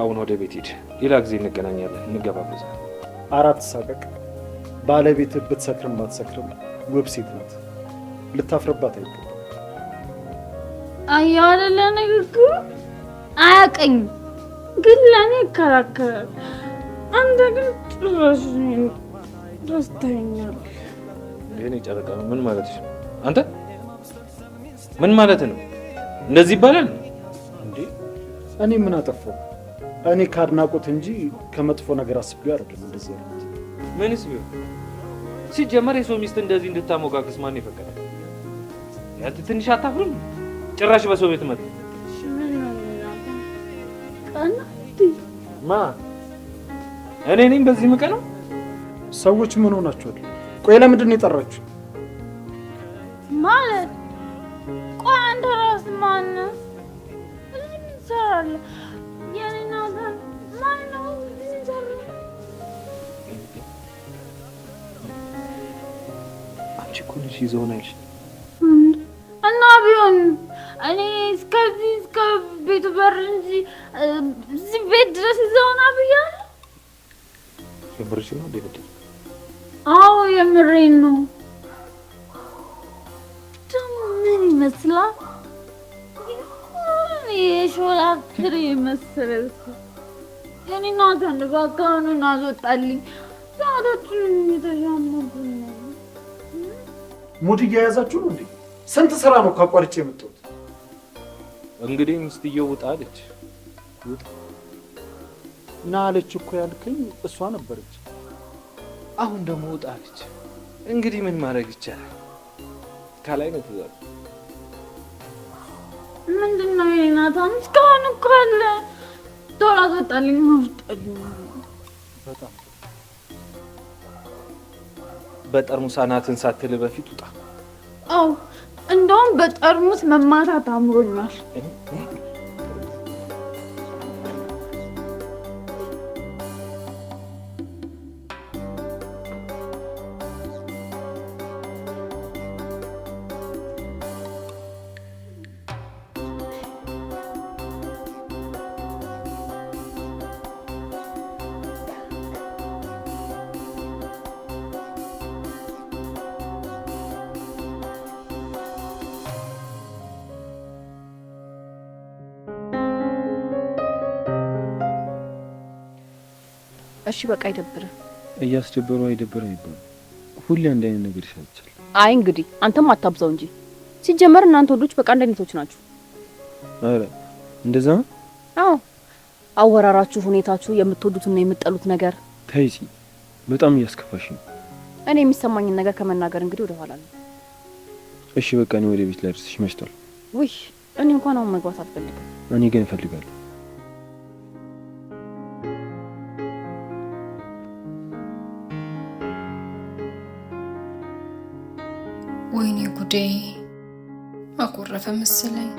አሁን ወደ ቤት ሂድ። ሌላ ጊዜ እንገናኛለን፣ እንገባበዛለን። አራት ሳቀቅ ባለቤት ብትሰክርም ባትሰክርም ውብ ሴት ናት። ልታፍርባት አይገባም። አየሁ አይደለ ንግግሩ አያውቅኝም፣ ግን ለእኔ ይከራከራል። አንተ ግን ጭራሽ ደስተኛል። ይሄኔ ጨረቃ ነው። ምን ማለት ነው? አንተ ምን ማለት ነው? እንደዚህ ይባላል እንዴ? እኔ ምን አጠፋው? እኔ ካድናቆት እንጂ ከመጥፎ ነገር አስቤው አይደለም እንደዚህ ያሉት። ምንስ ቢሆን ሲጀመር የሰው ሚስት እንደዚህ እንድታሞጋግስ ማን ይፈቀደ? ያንተ ትንሽ አታፍርም? ጭራሽ በሰው ቤት መጣ። ማ እኔ ነኝ በዚህ ምቀነው? ሰዎች ምን ሆናችኋል? ቆይ ለምንድን ነው የጠራችሁ? ማለት ቆይ አንተ ራስህ ማነህ? እዚህ ምን ትሰራለህ? የኔ ናታን ማነው? እዚህ ምን ትሰራለህ? አንቺ እኮ ነሽ ይዘውን አይልሽ እና ቢሆን እኔ እስከ ቤቱ በር እንጂ እዚህ ቤት ድረስ ይዘውና ብያለሁ። የምርሽ ነው እንዴ? አዎ የምሬን ነው። ደግሞ ምን ይመስላል? የሾላ ትሪ መሰለህ። የኔ ናታን እባክህን አስወጣልኝ። ሰዓታችንን እየተሻማብን ነው። ሙድ እየያዛችሁ ነው እንዴ? ስንት ስራ ነው ካቋርጬ የመጣሁት። እንግዲህ ሚስትየው ውጣ አለች። ውጣ ና አለች እኮ ያልከኝ እሷ ነበረች። አሁን ደግሞ ውጣ አለች። እንግዲህ ምን ማድረግ ይቻላል? ካላይ ነው ትዛል። ምንድነው የኔ ናታን? እስካሁን እኮ አለ። ቶሎ አስወጣልኝ። አስወጣልኝ። በጣም በጠርሙስ አናትን ሳትል በፊት ውጣ። አዎ እንደውም በጠርሙስ መማታት አምሮኛል። እሺ በቃ አይደብርም። እያስደበሩ አይደብርም ይባላል። ሁሌ አንድ አይነት ነገር ይሻልቻል። አይ እንግዲህ አንተም አታብዛው እንጂ ሲጀመር እናንተ ወዶች በቃ አንድ አይነቶች ናችሁ። አረ እንደዛ? አዎ አወራራችሁ፣ ሁኔታችሁ፣ የምትወዱትና የምትጠሉት ነገር። ታይሲ በጣም እያስከፋሽ ነው። እኔ የሚሰማኝን ነገር ከመናገር እንግዲህ ወደ ኋላ ነው። እሺ በቃ እኔ ወደ ቤት ላድርስሽ፣ መሽቷል። ውይ እኔ እንኳን አሁን መግባት አልፈልግም። እኔ ግን እፈልጋለሁ። ወይኔ ጉዴ! አቆረፈ መሰለኝ።